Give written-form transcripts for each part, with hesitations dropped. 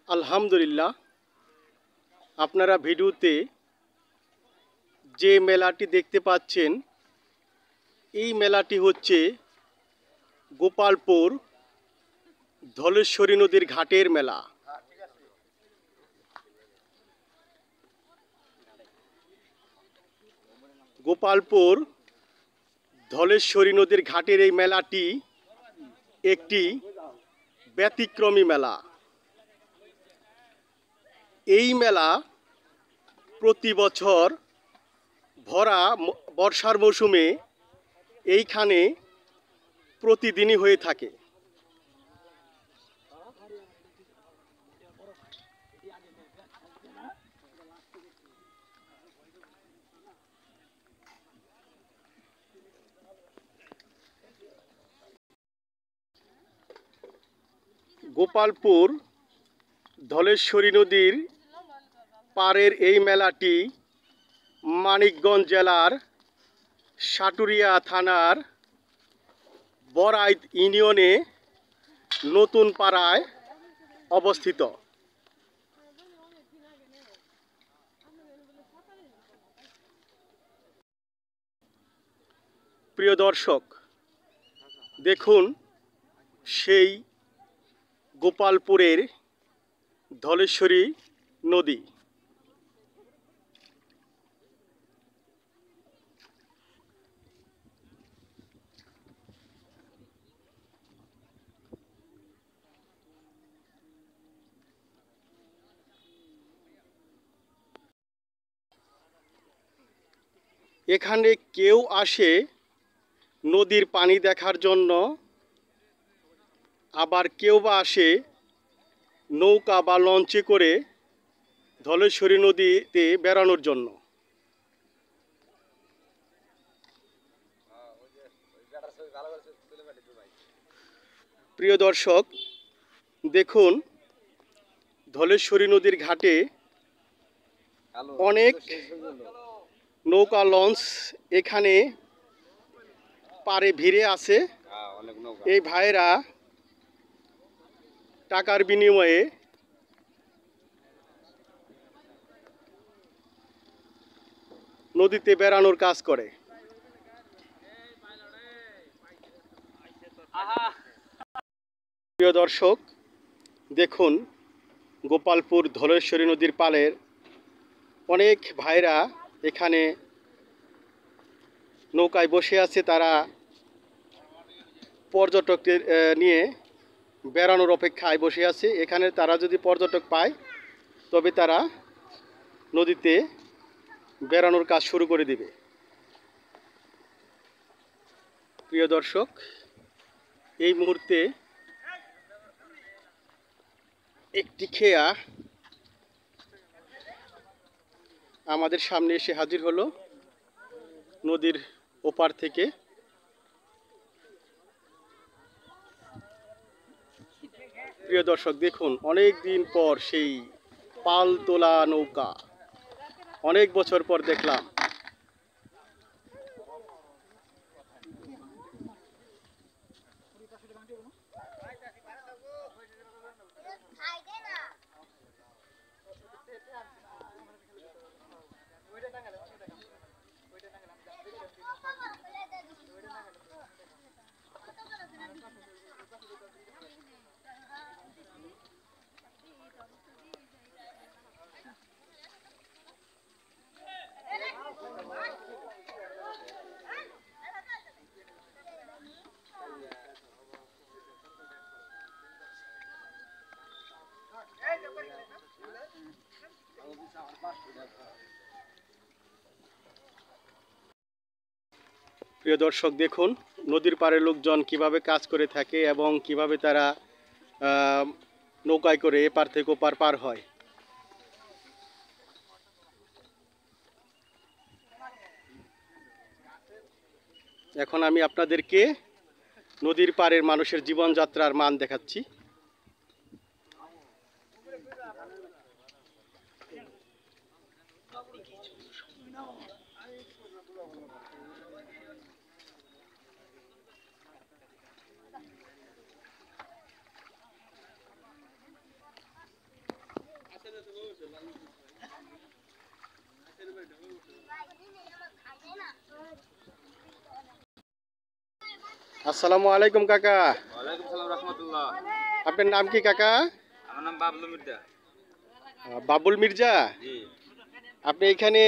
আলহামদুলিল্লাহ, আপনারা ভিডিওতে যে মেলাটি দেখতে পাচ্ছেন এই মেলাটি হচ্ছে গোপালপুর ধলেশ্বরী নদীর ঘাটের মেলা। গোপালপুর ধলেশ্বরী নদীর ঘাটের এই মেলাটি একটি ব্যতিক্রমী মেলা। এই মেলা প্রতি বছর ভরা বর্ষার মৌসুমে এইখানে প্রতিদিনই হয়ে থাকে। গোপালপুর ধলেশ্বরী নদীর পাড়ের এই মেলাটি মানিকগঞ্জ জেলার সাটুরিয়া থানার বরাইত ইউনিয়নে নতুন পাড়ায় অবস্থিত। প্রিয় দর্শক, দেখুন সেই গোপালপুরের ধলেশ্বরী নদী। এখানে কেউ আসে নদীর পানি দেখার জন্য, আবার কেউ বা আসে নৌকা বা লঞ্চে করে ধলেশ্বরী নদীতে বেড়ানোর জন্য। প্রিয় দর্শক, দেখুন ধলেশ্বরী নদীর ঘাটে অনেক নৌকা লঞ্চ এখানে পাড়ে ভিড়ে আছে। এই ভাইরা টাকার বিনিময়ে নদীতে বেড়ানোর কাজ করে। প্রিয় দর্শক, দেখুন গোপালপুর ধলেশ্বরী নদীর পাড়ের অনেক ভাইরা এখানে নৌকায় বসে আছে। তারা পর্যটকদের নিয়ে বেড়ানোর অপেক্ষায় বসে আছে। এখানে তারা যদি পর্যটক পায় তবে তারা নদীতে বেড়ানোর কাজ শুরু করে দিবে। প্রিয় দর্শক, এই মুহূর্তে একটি খেয়া আমাদের সামনে এসে হাজির হলো নদীর ওপার থেকে। প্রিয় দর্শক, দেখুন অনেক দিন পর সেই পাল তোলা নৌকা, অনেক বছর পর দেখলাম। প্রিয় দর্শক, দেখুন নদীর পাড়ে লোকজন কিভাবে কাজ করে থাকে এবং কিভাবে তারা নৌকায় করে এপার থেকে ওপার পার হয়। এখন আমি আপনাদেরকে নদীর পাড়ের মানুষের জীবনযাত্রার মান দেখাচ্ছি। আসসালামু আলাইকুম কাকা। ওয়ালাইকুম সালাম রাহমাতুল্লাহ। আপনার নাম কি কাকা? আমার নাম বাবলু মির্জা। বাবুল মির্জা। জি। আপনি এখানে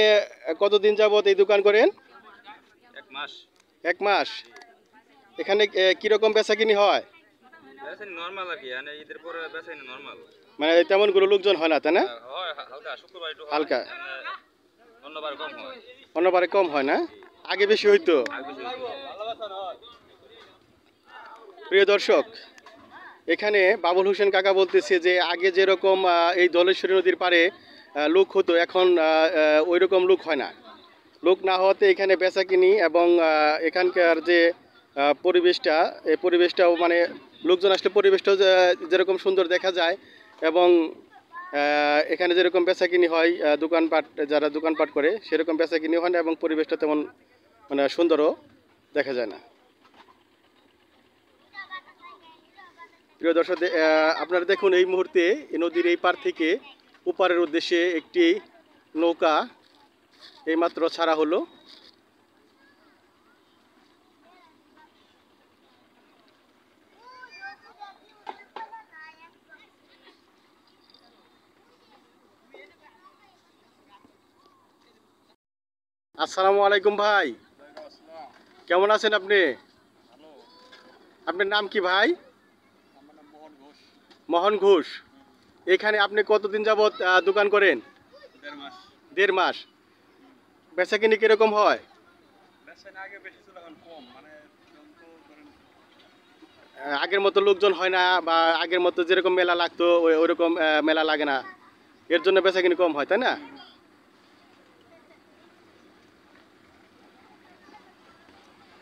কতদিন যাবত এই দোকান করেন? 1 মাস। 1 মাস। এখানে কিরকম বেচাকিনি হয়? বেচাকেনি নরমাল আর কি, মানে ঈদের পরে বেচাকেনি নরমাল। মানে তেমন কোনো লোকজন হয় না, তাই না? হয় হালকা, শুক্রবার একটু হয়। হালকা। অন্যবার কম হয়। অন্যবারে কম হয় না? আগে বেশি হইতো। আর বেশি হইতো। প্রিয় দর্শক, এখানে বাবুল হোসেন কাকা বলতেছে যে আগে যেরকম এই ধলেশ্বরী নদীর পাড়ে লোক হতো, এখন ওই রকম লোক হয় না। লোক না হওয়াতে এখানে বেচাকিনি এবং এখানকার যে পরিবেশটা, এই পরিবেশটাও মানে লোকজন আসলে পরিবেশটাও যেরকম সুন্দর দেখা যায় এবং এখানে যেরকম বেচাকিনি হয়, দোকানপাট যারা দোকানপাট করে সেরকম বেচাকিনি হয় না এবং পরিবেশটা তেমন মানে সুন্দরও দেখা যায় না। প্রিয় দর্শক, আপনারা দেখুন এই মুহূর্তে এই নদীর এই পার থেকে ওপারের উদ্দেশ্যে একটি নৌকা এইমাত্র ছাড়া হলো। আসসালামু আলাইকুম ভাই, কেমন আছেন আপনি? আপনার নাম কি ভাই? মোহন ঘোষ। এখানে আপনি কতদিন যাবত দোকান করেন? 1.5 মাস। 1.5 মাস। বেচাকিনি কিরকম হয়? বেচাকেনি আগে বেশি ছিল, এখন কম। মানে আগের মতো লোকজন হয় না বা আগের মতো যেরকম মেলা লাগতো ওইরকম মেলা লাগে না, এর জন্য বেচাকিনি কম হয়, তাই না?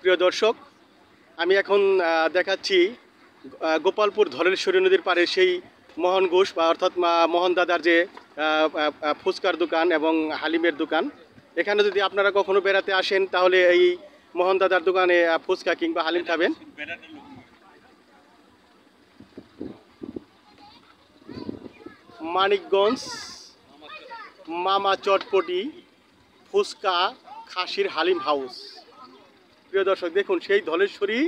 প্রিয় দর্শক, আমি এখন দেখাচ্ছি গোপালপুর ধলেশ্বরী নদীর পাড়ে সেই মোহন ঘোষ বা অর্থাৎ মোহন দাদার যে ফুচকার দোকান এবং হালিমের দোকান। এখানে যদি আপনারা কখনো বেড়াতে আসেন তাহলে এই মোহন দাদার দোকানে ফুচকা কিংবা হালিম খাবেন। মানিকগঞ্জ মামা চটপটি ফুচকা খাসির হালিম হাউস। প্রিয় দর্শক, দেখুন সেই ধলেশ্বরী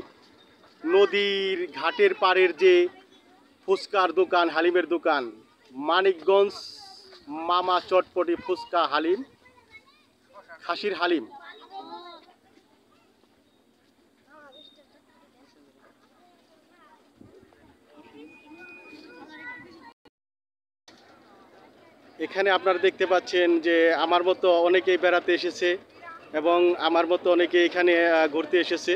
নদীর ঘাটের পাড়ের যে ফুচকার দোকান, হালিমের দোকান, মানিকগঞ্জ মামা চটপটি ফুচকা হালিম খাসির হালিম। এখানে আপনারা দেখতে পাচ্ছেন যে আমার মতো অনেকেই বেড়াতে এসেছে এবং আমার মতো অনেকে এখানে ঘুরতে এসেছে।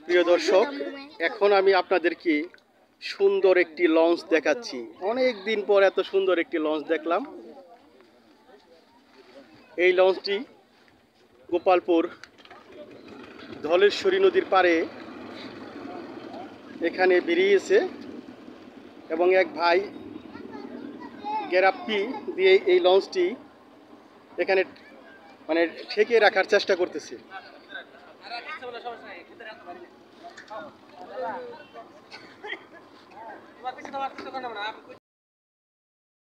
প্রিয় দর্শক, এখন আমি আপনাদেরকে সুন্দর একটি লঞ্চ দেখাচ্ছি। অনেক দিন পর এত সুন্দর একটি লঞ্চ দেখলাম। এই লঞ্চটি গোপালপুর ধলেশ্বরী নদীর পাড়ে এখানে বেরিয়েছে এবং এক ভাই গেরাপ্পি দিয়ে এই লঞ্চটি এখানে মানে ঠেকে রাখার চেষ্টা করতেছে।